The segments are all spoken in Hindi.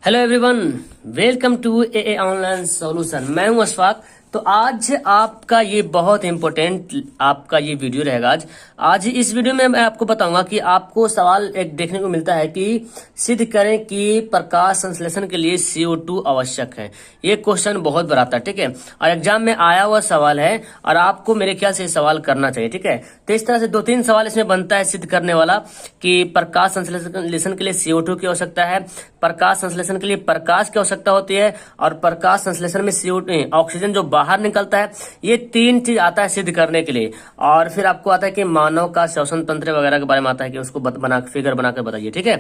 Hello everyone, welcome to a online solution. मैं हूं अशफाक। तो आज आपका ये बहुत इंपॉर्टेंट आपका ये वीडियो रहेगा। आज इस वीडियो में मैं आपको बताऊंगा कि आपको सवाल एक देखने को मिलता है कि सिद्ध करें कि प्रकाश संश्लेषण के लिए CO2 आवश्यक है। ये क्वेश्चन बहुत बार आता है, ठीक है, और एग्जाम में आया हुआ सवाल है और आपको मेरे ख्याल से सवाल करना चाहिए, ठीक है। तो इस तरह से 2-3 सवाल इसमें बनता है सिद्ध करने वाला कि प्रकाश संश्लेषण के लिए CO2 की आवश्यकता है, प्रकाश संश्लेषण के लिए प्रकाश की आवश्यकता होती है, और प्रकाश संश्लेषण में CO2 ऑक्सीजन जो बाहर निकलता है। ये 3 चीज आता है सिद्ध करने के लिए। और फिर आपको आता है कि मानव का श्वसन तंत्र वगैरह के बारे में आता है कि उसको फिगर बनाकर बताइए, ठीक है।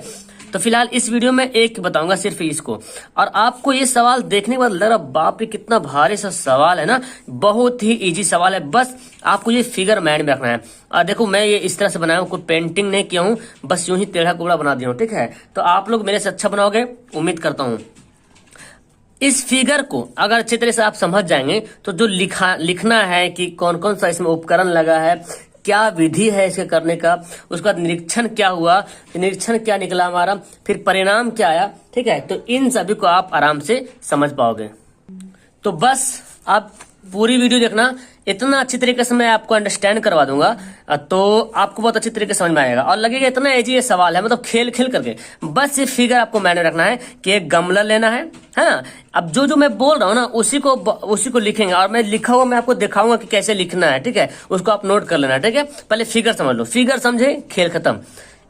तो फिलहाल इस वीडियो में एक बताऊंगा सिर्फ इसको। और आपको ये सवाल देखने के बाद लग रहा बाप रे कितना भारी सा सवाल है ना। बहुत ही इजी सवाल है, बस आपको ये फिगर माइंड में रखना है। और देखो मैं ये इस तरह से बनाया हूँ, कोई पेंटिंग नहीं किया हूँ, बस यूं ही टेढ़ा कुबड़ा बना दिया हूँ, ठीक है। तो आप लोग मेरे से अच्छा बनाओगे उम्मीद करता हूँ। इस फिगर को अगर अच्छे तरह से आप समझ जाएंगे तो जो लिखना है कि कौन कौन सा इसमें उपकरण लगा है, क्या विधि है इसके करने का, उसके बाद निरीक्षण क्या हुआ, निरीक्षण क्या निकला हमारा, फिर परिणाम क्या आया, ठीक है। तो इन सभी को आप आराम से समझ पाओगे। तो बस आप पूरी वीडियो देखना, इतना अच्छी तरीके से मैं आपको अंडरस्टैंड करवा दूंगा तो आपको बहुत अच्छी तरीके से समझ में आएगा और लगेगा इतना इजी ये सवाल है, मतलब खेल खेल करके। बस ये फिगर आपको मैंने रखना है कि एक गमला लेना है ना। अब जो मैं बोल रहा हूँ ना उसी को लिखेंगे और मैं लिखा हुआ मैं आपको दिखाऊंगा कि कैसे लिखना है, ठीक है। उसको आप नोट कर लेना, ठीक है। पहले फिगर समझ लो, फिगर समझे खेल खत्म।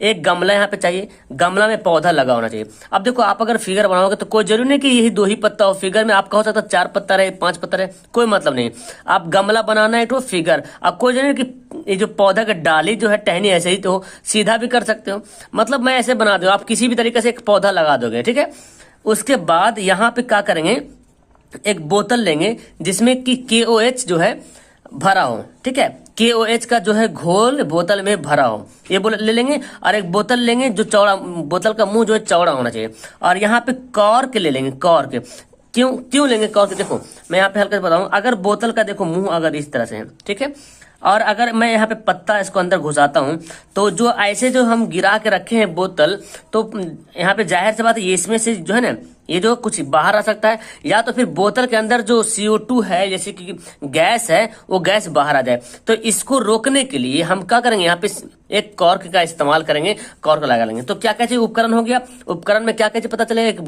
एक गमला यहाँ पे चाहिए, गमला में पौधा लगा होना चाहिए। अब देखो आप अगर फिगर बनाओगे तो कोई जरूरी नहीं कि यही 2 ही पत्ता हो, फिगर में आपका हो सकता है 4 पत्ता रहे, 5 पत्ता रहे, कोई मतलब नहीं। आप गमला बनाना है तो फिगर, अब कोई जरूरी नहीं कि ये जो पौधा का डाली जो है टहनी ऐसे ही तो सीधा भी कर सकते हो, मतलब मैं ऐसे बना दूं, आप किसी भी तरीके से एक पौधा लगा दोगे, ठीक है। उसके बाद यहाँ पे क्या करेंगे, एक बोतल लेंगे जिसमें कि KOH जो है भरा हो, ठीक है। KOH का जो है घोल बोतल में भरा हो, ये ले लेंगे। और एक बोतल लेंगे जो चौड़ा, बोतल का मुंह जो है चौड़ा होना चाहिए। और यहाँ पे कॉर्क ले लेंगे, कॉर्क। क्यों लेंगे कॉर्क? देखो मैं यहाँ पे हल्का से बताऊं, अगर बोतल का देखो मुंह अगर इस तरह से है, ठीक है, और अगर मैं यहाँ पे पत्ता इसको अंदर घुसाता हूं तो जो ऐसे जो हम गिरा के रखे हैं बोतल, तो यहाँ पे जाहिर सी बात है ये इसमें से जो है ना ये जो कुछ बाहर आ सकता है, या तो फिर बोतल के अंदर जो CO2 है जैसे कि गैस है वो गैस बाहर आ जाए। तो इसको रोकने के लिए हम क्या करेंगे, यहाँ पे एक कॉर्क का इस्तेमाल करेंगे, कॉर्क लगा लेंगे। तो क्या क्या चीज उपकरण हो गया, उपकरण में क्या क्या चीज पता चलेगा। एक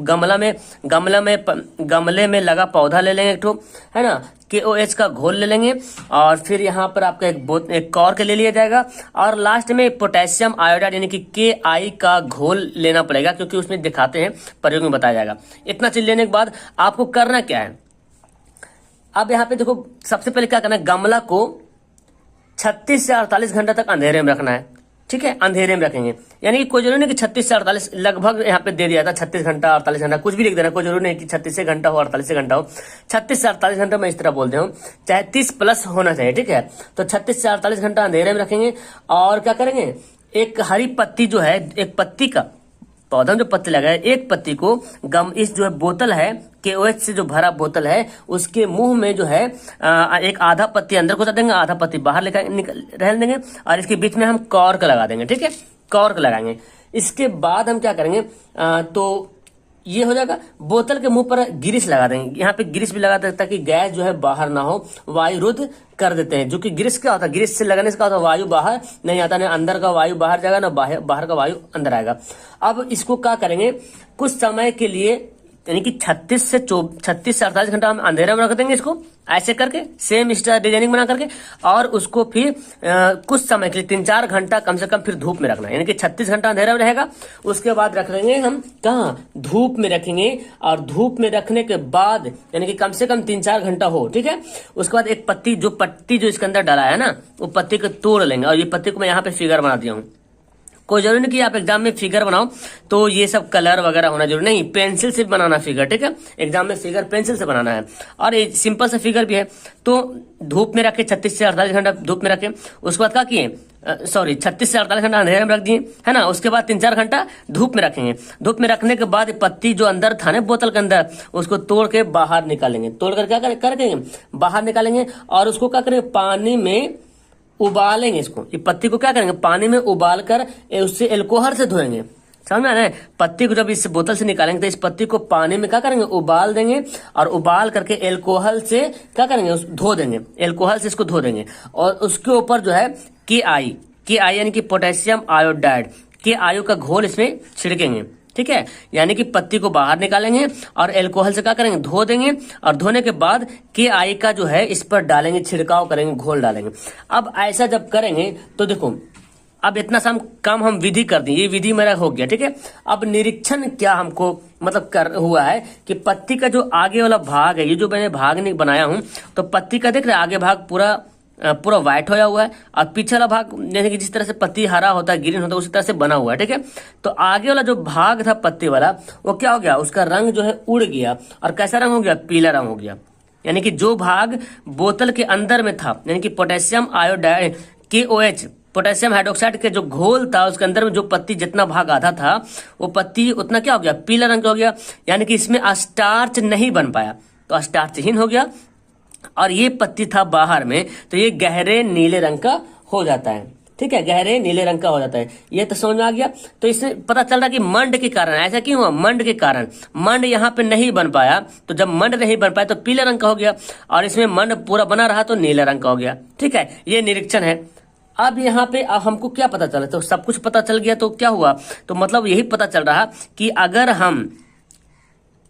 गमले में लगा पौधा ले लेंगे एक ठो, है ना। KOH का घोल ले लेंगे और फिर यहाँ पर आपका एक कॉर्क ले लिया जाएगा। और लास्ट में पोटेशियम आयोडाइड यानी कि KI का घोल लेना पड़ेगा, क्योंकि उसमें दिखाते हैं, प्रयोग में बताया जाएगा। इतना चीज लेने के बाद आपको करना क्या है, अब यहाँ पे देखो सबसे पहले क्या करना है, गमला को 36 से 48 घंटा तक अंधेरे में रखना है, ठीक है। अंधेरे में रखेंगे यानी कि कोई जरूरी नहीं कि 36 से 48, लगभग यहाँ पे दे दिया था 36 घंटा 48 घंटा, कुछ भी लिख देना, कोई जरूरी नहीं कि 36 घंटा हो 48 घंटा हो। 36 से 48 घंटा मैं इस तरह बोलते हूँ, चाहे 30+ होना चाहिए, ठीक है। तो 36 से 48 घंटा अंधेरे में रखेंगे। और क्या करेंगे, एक हरी पत्ती जो है, एक पत्ती का पौधा में जो पत्ती लगा है, एक पत्ती को इस जो है बोतल है KOH से जो भरा बोतल है उसके मुंह में जो है एक आधा पत्ती अंदर घुसा देंगे, आधा पत्ती बाहर रहने देंगे। और इसके बीच में हम कॉर्क लगा देंगे, ठीक है, कॉर्क लगाएंगे। इसके बाद हम क्या करेंगे, तो ये हो जाएगा। बोतल के मुंह पर ग्रीस लगा देंगे, यहाँ पे ग्रीस भी लगा देते ताकि गैस जो है बाहर ना हो, वायु रुद्ध कर देते हैं। जो कि ग्रीस क्या होता है, ग्रीस से लगाने से क्या होता है, वायु बाहर नहीं आता, ना अंदर का वायु बाहर जाएगा, ना बाहर का वायु अंदर आएगा। अब इसको क्या करेंगे, कुछ समय के लिए यानी कि 36 से 48 घंटा हम अंधेरे में रख देंगे इसको, ऐसे करके सेम स्टार डिजाइनिंग बना करके। और उसको फिर कुछ समय के लिए 3-4 घंटा कम से कम फिर धूप में रखना है, यानी कि 36 घंटा अंधेरा में रहेगा। उसके बाद रख देंगे हम कहाँ, धूप में रखेंगे। और धूप में रखने के बाद यानी कि कम से कम 3-4 घंटा हो, ठीक है। उसके बाद एक पत्ती जो इसके अंदर डाला है ना, वो पत्ती को तोड़ लेंगे। और ये पत्ती को मैं यहाँ पे फिगर बना दिया हूँ। कोई जरूरी नहीं कि आप एग्जाम में फिगर बनाओ तो ये सब कलर वगैरह होना जरूरी नहीं, पेंसिल से बनाना फिगर, ठीक है। एग्जाम में फिगर पेंसिल से बनाना है और ये सिंपल सा फिगर भी है। तो धूप में रखे 36 से 48 घंटा धूप में रखे। उसके बाद क्या किए, 36 से 48 घंटा अंधेरे में रख दिए, है ना। उसके बाद 3-4 घंटा धूप में रखेंगे। धूप में रखने के बाद पत्ती जो अंदर था ना बोतल के अंदर, उसको तोड़ के बाहर निकालेंगे। तोड़ कर क्या करेंगे, बाहर निकालेंगे। और उसको क्या करेंगे, पानी में उबालेंगे। इसको ये पत्ती को क्या करेंगे, पानी में उबाल कर उससे एल्कोहल से धोएंगे। समझ में आ रहा है। पत्ती को जब इस बोतल से निकालेंगे तो इस पत्ती को पानी में क्या करेंगे, उबाल देंगे, और उबाल करके एल्कोहल से क्या करेंगे, धो देंगे, एल्कोहल से इसको धो देंगे, और उसके ऊपर जो है के आई यानी कि पोटेशियम आयोडाइड, के आयु का घोल इसमें छिड़केंगे, ठीक है। यानी कि पत्ती को बाहर निकालेंगे और एल्कोहल से क्या करेंगे, धो देंगे, और धोने के बाद के आई का जो है इस पर डालेंगे, छिड़काव करेंगे, घोल डालेंगे। अब ऐसा जब करेंगे तो देखो, अब इतना सा काम हम विधि कर दें, ये विधि मेरा हो गया, ठीक है। अब निरीक्षण क्या हमको मतलब कर हुआ है कि पत्ती का जो आगे वाला भाग है, ये जो मैंने भाग नहीं बनाया हूं, तो पत्ती का देख रहे आगे भाग पूरा व्हाइट होया हुआ है, और पीछे वाला भाग जैसे कि जिस तरह से पत्ती हरा होता है, ग्रीन होता है, उसी तरह से बना हुआ है, ठीक है। तो आगे वाला जो भाग था पत्ती वाला, वो क्या हो गया, उसका रंग जो है उड़ गया, और कैसा रंग हो गया, पीला रंग हो गया। यानी कि जो भाग बोतल के अंदर में था, यानी कि potassium iodide KOH, potassium hydroxide के जो घोल था, उसके अंदर में जो पत्ती जितना भाग आधा था, वो पत्ती उतना क्या हो गया, पीला रंग का हो गया। यानी कि इसमें स्टार्च नहीं बन पाया, तो स्टार्चहीन हो गया। और ये पत्ती था बाहर में, तो ये गहरे नीले रंग का हो जाता है, ठीक है, गहरे नीले रंग का हो जाता है। ये तो समझ में आ गया। तो इससे पता चल रहा कि मंड के कारण, ऐसा क्यों हुआ, मंड के कारण, मंड यहाँ पे नहीं बन पाया, तो जब मंड नहीं बन पाया तो पीले रंग का हो गया, और इसमें मंड पूरा बना रहा तो नीले रंग का हो गया, ठीक है। ये निरीक्षण है। अब यहाँ पे अब हमको क्या पता चला, तो सब कुछ पता चल गया, तो क्या हुआ, तो मतलब यही पता चल रहा कि अगर हम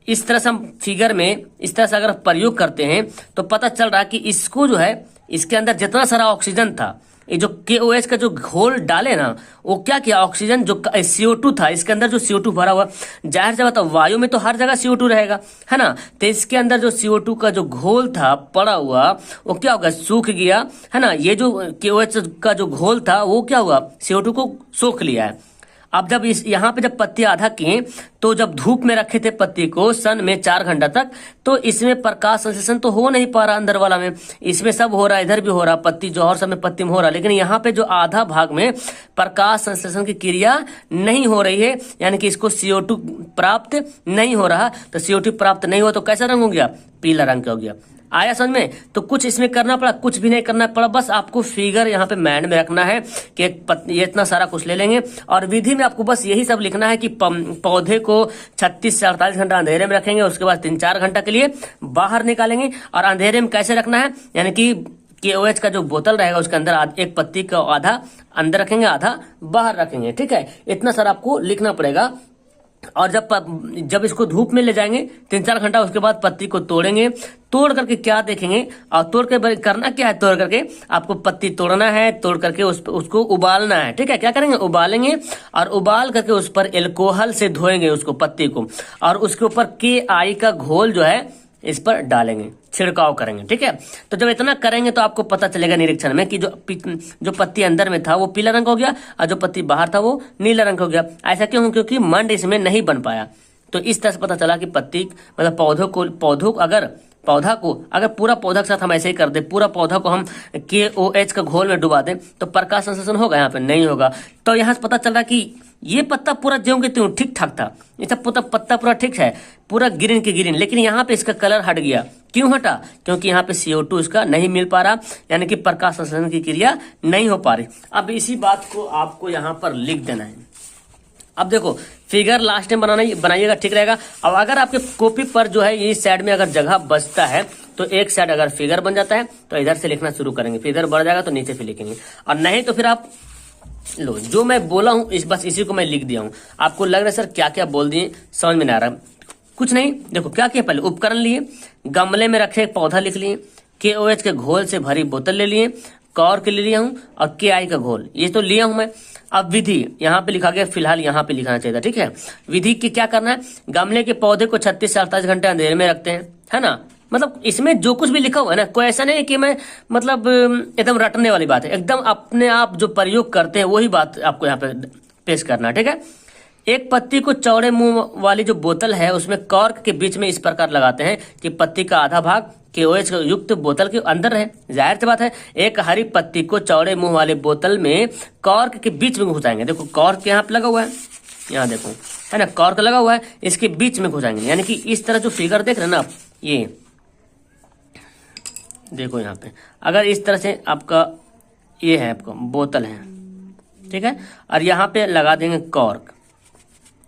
इस तरह से हम फिगर में इस तरह से अगर प्रयोग करते हैं, तो पता चल रहा कि इसको जो है, इसके अंदर जितना सारा ऑक्सीजन था, ये जो KOH का जो घोल डाले ना, वो क्या किया, ऑक्सीजन जो CO2 था, इसके अंदर जो CO2 भरा हुआ, जाहिर सी बात है वायु में तो हर जगह CO2 रहेगा, है ना। तो इसके अंदर जो CO2 का जो घोल था पड़ा हुआ, वो क्या होगा, सूख गया, है ना। ये जो KOH का जो घोल था, वो क्या हुआ, CO2 को सोख लिया है। अब जब इस यहाँ पे जब पत्ती आधा किए, तो जब धूप में रखे थे पत्ती को सन में 4 घंटा तक, तो इसमें प्रकाश संश्लेषण तो हो नहीं पा रहा अंदर वाला में, इसमें सब हो रहा, इधर भी हो रहा, पत्ती जो और सब में पत्ती में हो रहा, लेकिन यहाँ पे जो आधा भाग में प्रकाश संश्लेषण की क्रिया नहीं हो रही है, यानी कि इसको CO2 प्राप्त नहीं हो रहा। तो CO2 प्राप्त नहीं हुआ तो कैसा रंग हो गया, पीला रंग का हो गया। आया समझ में। तो कुछ इसमें करना पड़ा, कुछ भी नहीं करना पड़ा, बस आपको फिगर यहाँ पे माइंड में रखना है कि ये इतना सारा कुछ ले लेंगे, और विधि में आपको बस यही सब लिखना है कि पौधे को 36 से 48 घंटा अंधेरे में रखेंगे, उसके बाद 3-4 घंटा के लिए बाहर निकालेंगे। और अंधेरे में कैसे रखना है, यानी कि KOH का जो बोतल रहेगा उसके अंदर एक पत्ती का आधा अंदर रखेंगे, आधा बाहर रखेंगे, ठीक है। इतना सारा आपको लिखना पड़ेगा। और जब इसको धूप में ले जाएंगे 3-4 घंटा, उसके बाद पत्ती को तोड़ेंगे, तोड़ करके क्या देखेंगे, और तोड़ के करना क्या है, तोड़ करके आपको पत्ती तोड़ना है, तोड़ करके उसको उबालना है, ठीक है। क्या करेंगे, उबालेंगे, और उबाल करके उस पर एल्कोहल से धोएंगे उसको, पत्ती को, और उसके ऊपर KI का घोल जो है इस पर डालेंगे, छिड़काव करेंगे, ठीक है। तो जब इतना करेंगे तो आपको पता चलेगा निरीक्षण में कि जो पत्ती अंदर में था वो पीला रंग हो गया, और जो पत्ती बाहर था वो नीला रंग हो गया। ऐसा क्यों, क्योंकि मंड इसमें नहीं बन पाया। तो इस तरह से पता चला कि पत्ती मतलब पौधा को अगर पूरा पौधा के साथ हम ऐसे ही कर दे, पूरा पौधा को हम KOH का घोल में डुबा दें, तो प्रकाश संश्लेषण होगा, यहाँ पे नहीं होगा। तो यहाँ से पता चल रहा कि ये पत्ता पूरा ज्यों के त्यों ठीक ठाक था, ये सब पत्ता पूरा ठीक है, पूरा ग्रीन के ग्रीन, लेकिन यहाँ पे इसका कलर हट गया। क्यों हटा, क्योंकि यहाँ पे CO2 इसका नहीं मिल पा रहा, यानी कि प्रकाश संश्लेषण की क्रिया नहीं हो पा रही। अब इसी बात को आपको यहाँ पर लिख देना है। अब देखो फिगर लास्ट में बनाइएगा, ठीक रहेगा। अब अगर आपके कॉपी पर जो है ये साइड में अगर जगह बचता है, तो एक साइड अगर फिगर बन जाता है तो इधर से लिखना शुरू करेंगे, फिगर बढ़ जाएगा तो नीचे से लिखेंगे, और नहीं तो फिर आप लो जो मैं बोला हूं बस इसी को मैं लिख दिया हूं। आपको लग रहा है सर क्या क्या बोल दिए, समझ में नहीं आ रहा। कुछ नहीं, देखो क्या किया, पहले उपकरण लिए, गमले में रखे एक पौधा लिख लिए, KOH के घोल से भरी बोतल ले लिए, कॉर्क के ले लिया हूं, और KI का घोल ये तो लिया हूं मैं। अब विधि यहाँ पे लिखा गया, फिलहाल यहाँ पे लिखाना चाहिए था, ठीक है। विधि की क्या करना है, गमले के पौधे को 36 से 48 घंटे अंधेरे में रखते हैं, है ना। मतलब इसमें जो कुछ भी लिखा हुआ है ना, कोई ऐसा नहीं है कि मैं मतलब एकदम रटने वाली बात है, एकदम अपने आप जो प्रयोग करते हैं वही बात आपको यहाँ पे पेश करना है, ठीक है। एक पत्ती को चौड़े मुंह वाली जो बोतल है उसमें कॉर्क के बीच में इस प्रकार लगाते हैं कि पत्ती का आधा भाग KOH युक्त बोतल के अंदर रहे। जाहिर सी बात है, एक हरी पत्ती को चौड़े मुंह वाली बोतल में कॉर्क के बीच में घुसाएंगे। देखो कॉर्क यहाँ पे लगा हुआ है, यहाँ देखो है ना, कॉर्क लगा हुआ है, इसके बीच में घुसाएंगे, यानी कि इस तरह जो फिगर देख रहे हैं ना आप, ये देखो यहाँ पे अगर इस तरह से आपका ये है, आपका बोतल है, ठीक है, और यहाँ पे लगा देंगे कॉर्क,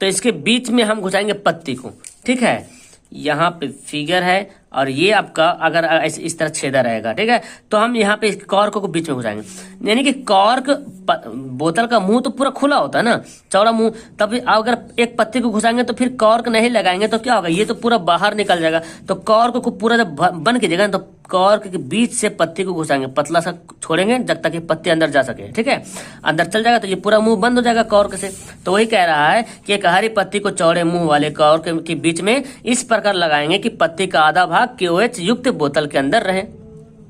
तो इसके बीच में हम घुसाएंगे पत्ती को, ठीक है। यहाँ पे फिगर है और ये आपका अगर इस तरह छेदा रहेगा, ठीक है। तो हम यहाँ पे कॉर्क को बीच में घुसाएंगे, यानी कि कॉर्क बोतल का मुंह तो पूरा खुला होता है ना, चौड़ा मुंह, तब अगर एक पत्ती को घुसाएंगे तो फिर कॉर्क नहीं लगाएंगे तो क्या होगा, ये तो पूरा बाहर निकल जाएगा। तो कॉर्क को पूरा जब बंद कीजिएगा तो कॉर्क के बीच से पत्ती को घुसाएंगे, पतला सा छोड़ेंगे जब तक ये पत्ती अंदर जा सके, ठीक है। अंदर चल जाएगा तो ये पूरा मुंह बंद हो जाएगा कॉर्क से। तो वही कह रहा है कि एक हरी पत्ती को चौड़े मुंह वाले कॉर्क के बीच में इस प्रकार लगाएंगे कि पत्ती का आधा भाग KOH युक्त बोतल के अंदर रहे।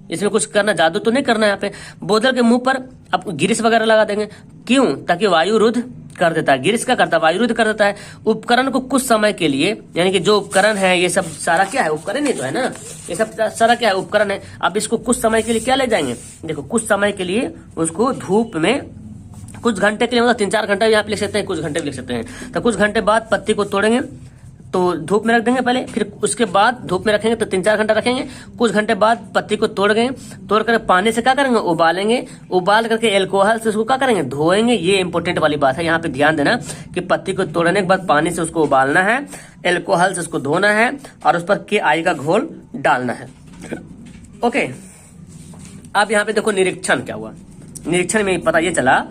इसमें कुछ करना, जादू तो नहीं करना। यहाँ पे बोतल के मुंह पर आप गिरिस वगैरह लगा देंगे, क्यों, ताकि वायु रुद्ध कर देता है। गिरिस क्या करता है, वायु रुद्ध कर देता है। उपकरण को कुछ समय के लिए, यानी कि जो उपकरण है ये सब सारा क्या है, उपकरण ही तो है ना, ये सब सारा क्या है, उपकरण है। अब इसको कुछ समय के लिए क्या ले जाएंगे, देखो कुछ समय के लिए उसको धूप में, कुछ घंटे के लिए, मतलब 3-4 घंटे यहाँ पे लिख सकते हैं, कुछ घंटे भी लिख सकते हैं। तो कुछ घंटे बाद पत्ती को तोड़ेंगे तो धूप में रख देंगे पहले, फिर उसके बाद धूप में रखेंगे तो 3-4 घंटा रखेंगे। कुछ घंटे बाद पत्ती को तोड़ कर पानी से क्या करेंगे, उबालेंगे। उबाल करके एल्कोहल से उसको क्या करेंगे, धोएंगे। ये इंपॉर्टेंट वाली बात है, यहाँ पे ध्यान देना कि पत्ती को तोड़ने के बाद पानी से उसको उबालना है, एल्कोहल से उसको धोना है और उस पर KI का घोल डालना है। ओके, अब यहाँ पे देखो निरीक्षण क्या हुआ। निरीक्षण में पता ये चला,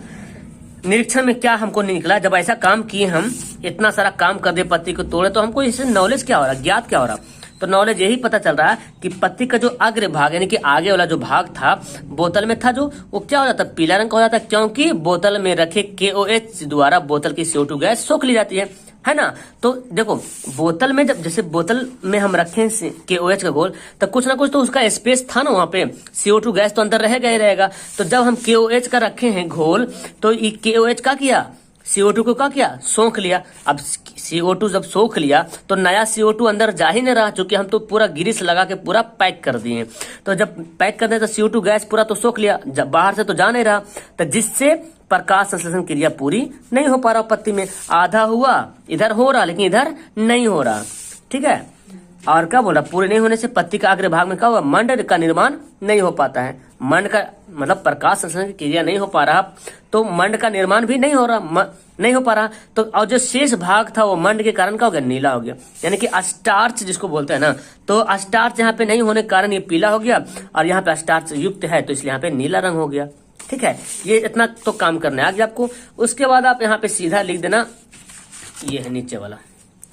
निरीक्षण में क्या हमको निकला, जब ऐसा काम किए, हम इतना सारा काम कर दे, पत्ती को तोड़े, तो हमको इससे नॉलेज क्या हो रहा, ज्ञात क्या हो रहा। तो नॉलेज यही पता चल रहा है कि पत्ती का जो अग्र भाग, यानी कि आगे वाला जो भाग था बोतल में था, जो वो क्या हो जाता, पीला रंग का हो जाता, क्योंकि बोतल में रखे KOH द्वारा बोतल की CO2 गैस सोख ली जाती है ना। तो देखो बोतल में जब, जैसे बोतल में हम रखें KOH का घोल, तो कुछ ना कुछ तो उसका स्पेस था ना, वहां पे CO2 गैस तो अंदर रहेगा ही रहेगा। तो जब हम KOH का रखे हैं घोल, तो ये KOH का किया, CO2 को क्या किया, सोख लिया। अब CO2 जब सोख लिया तो नया CO2 अंदर जा ही नहीं रहा, क्योंकि हम तो पूरा ग्रीस लगा के पूरा पैक कर दिए। तो जब पैक कर दिए तो CO2 गैस पूरा तो सोख लिया, जब बाहर से तो जा नहीं रहा, तो जिससे प्रकाश संश्लेषण क्रिया पूरी नहीं हो पा रहा। पत्ती में आधा हुआ, इधर हो रहा लेकिन इधर नहीं हो रहा, ठीक है। और क्या बोला, पूरे नहीं होने से पत्ती का अग्र भाग में क्या हुआ, मंड का निर्माण नहीं हो पाता है। मंड का मतलब प्रकाश संश्लेषण की क्रिया नहीं हो पा रहा, तो मंड का निर्माण भी नहीं हो रहा, नहीं हो पा रहा। तो और जो शेष भाग था वो मंड के कारण क्या हो गया, नीला हो गया, यानी कि स्टार्च जिसको बोलते हैं ना। तो स्टार्च यहाँ पे नहीं होने के कारण ये पीला हो गया, और यहाँ पे स्टार्च युक्त है तो इसलिए यहाँ पे नीला रंग हो गया, ठीक है। ये इतना तो काम करना है आगे आपको। उसके बाद आप यहाँ पे सीधा लिख देना, ये है नीचे वाला,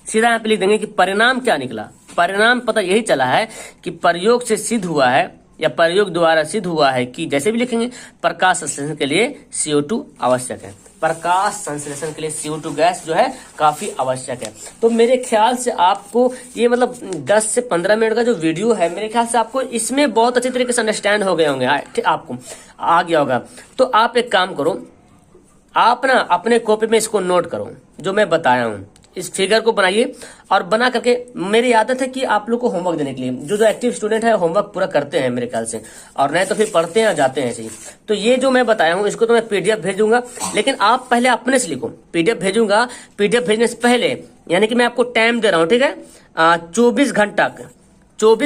सीधा यहाँ पे लिख देंगे कि परिणाम क्या निकला। परिणाम पता यही चला है कि प्रयोग से सिद्ध हुआ है, या प्रयोग द्वारा सिद्ध हुआ है कि, जैसे भी लिखेंगे, प्रकाश संश्लेषण के लिए CO2 आवश्यक है। प्रकाश संश्लेषण के लिए CO2 गैस जो है काफी आवश्यक है। तो मेरे ख्याल से आपको ये मतलब 10 से 15 मिनट का जो वीडियो है, मेरे ख्याल से आपको इसमें बहुत अच्छे तरीके से अंडरस्टैंड हो गए होंगे, आपको आ गया होगा। तो आप एक काम करो, आप ना अपने कॉपी में इसको नोट करो जो मैं बताया हूँ, इस फिगर को बनाइए, और बना करके, मेरी आदत है कि आप लोग को होमवर्क देने के लिए, जो एक्टिव स्टूडेंट है होमवर्क पूरा करते हैं मेरे ख्याल से, और नहीं तो फिर पढ़ते हैं जाते हैं ऐसे ही। तो ये जो मैं बताया हूँ इसको तो मैं PDF भेजूंगा, लेकिन आप पहले अपने से लिखो। PDF भेजूंगा, PDF भेजने से पहले, यानी कि मैं आपको टाइम दे रहा हूँ, ठीक है, 24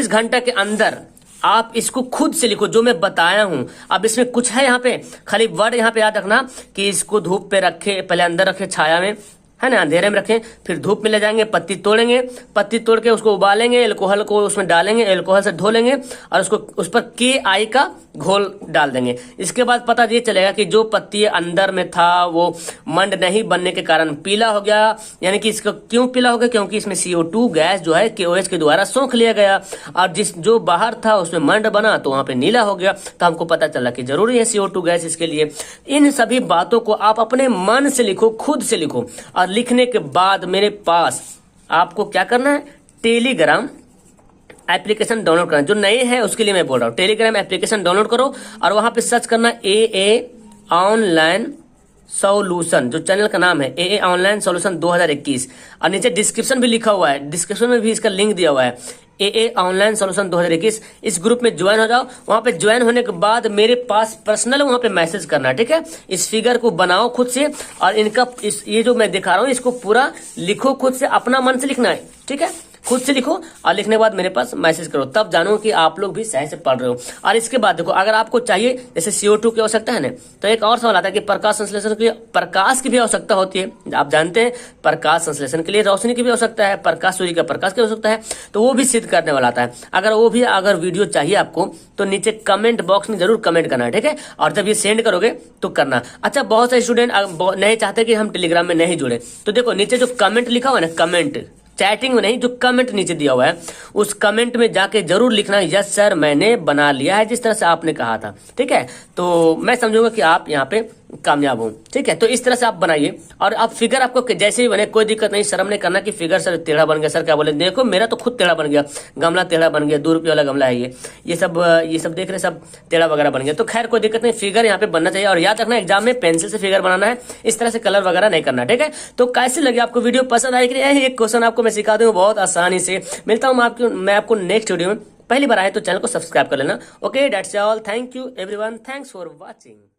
घंटा के अंदर आप इसको खुद से लिखो जो मैं बताया हूं। अब इसमें कुछ है यहाँ पे, खाली वर्ड यहाँ पे याद रखना कि इसको धूप पे रखे, पहले अंदर रखे छाया में, है ना, अंधेरे में रखें, फिर धूप में ले जाएंगे, पत्ती तोड़ेंगे, पत्ती तोड़ के उसको उबालेंगे, एल्कोहल को उसमें डालेंगे, एल्कोहल से धो लेंगे, और उसको उस पर KI का घोल डाल देंगे। इसके बाद पता ये चलेगा कि जो पत्ती अंदर में था वो मंड नहीं बनने के कारण पीला हो गया। यानी कि इसका क्यों पीला हो गया, क्योंकि इसमें CO2 गैस जो है KOH के द्वारा सोख लिया गया, और जो बाहर था उसमें मंड बना तो वहां पे नीला हो गया। तो हमको पता चला कि जरूरी है CO2 गैस इसके लिए। इन सभी बातों को आप अपने मन से लिखो, खुद से लिखो, और लिखने के बाद मेरे पास आपको क्या करना है, टेलीग्राम एप्लीकेशन डाउनलोड करना। जो नए हैं उसके लिए मैं बोल रहा हूँ, टेलीग्राम एप्लीकेशन डाउनलोड करो, और वहां पे सर्च करना AA ऑनलाइन सॉल्यूशन, जो चैनल का नाम है AA ऑनलाइन सॉल्यूशन 2021, और नीचे डिस्क्रिप्शन भी लिखा हुआ है, डिस्क्रिप्शन में भी इसका लिंक दिया हुआ है, AA ऑनलाइन सॉल्यूशन 2021। इस ग्रुप में ज्वाइन हो जाओ। वहां पे ज्वाइन होने के बाद मेरे पास पर्सनल वहां पे मैसेज करना, ठीक है। इस फिगर को बनाओ खुद से, और इनका ये जो मैं दिखा रहा हूँ इसको पूरा लिखो खुद से, अपना मन से लिखना है, ठीक है। खुद से लिखो और लिखने के बाद मेरे पास मैसेज करो, तब जानो कि आप लोग भी सही से पढ़ रहे हो। और इसके बाद देखो, अगर आपको चाहिए जैसे CO2 की आवश्यकता है ना, तो एक और सवाल आता है कि प्रकाश संश्लेषण के लिए प्रकाश की भी आवश्यकता होती है। आप जानते हैं प्रकाश संश्लेषण के लिए रोशनी की भी आवश्यकता है, प्रकाश सूर्य का प्रकाश की आवश्यकता है, तो वो भी सिद्ध करने वाला आता है। अगर वीडियो चाहिए आपको तो नीचे कमेंट बॉक्स में जरूर कमेंट करना है, ठीक है। और जब ये सेंड करोगे तो करना। अच्छा, बहुत सारे स्टूडेंट नहीं चाहते कि हम टेलीग्राम में नहीं जुड़े, तो देखो नीचे जो कमेंट लिखा हुआ है ना, कमेंट चैटिंग में नहीं, जो कमेंट नीचे दिया हुआ है उस कमेंट में जाके जरूर लिखना यस सर मैंने बना लिया है जिस तरह से आपने कहा था, ठीक है। तो मैं समझूंगा कि आप यहाँ पे कामयाब हो, ठीक है। तो इस तरह से आप बनाइए और आप फिगर आपको जैसे ही बने कोई दिक्कत नहीं, शर्म नहीं करना कि फिगर सर टेढ़ा बन गया, सर क्या बोले। देखो मेरा तो खुद टेढ़ा बन गया, गमला टेढ़ा बन गया, 2 रुपये वाला गमला है ये सब देख रहे सब टेढ़ा वगैरह बन गया। तो खैर कोई दिक्कत नहीं, फिगर यहाँ पे बनना चाहिए। और याद रखना एग्जाम में पेंसिल से फिगर बनाना है, इस तरह से कलर वगैरह नहीं करना, ठीक है। तो कैसे लगे आपको वीडियो, पसंद आएगी? एक क्वेश्चन आपको मैं सिखा दूं बहुत आसानी से। मिलता हूं मैं आपको नेक्स्ट वीडियो में। पहली बार आए तो चैनल को सब्सक्राइब कर लेना। Okay, that's all, thank you everyone, thanks for watching.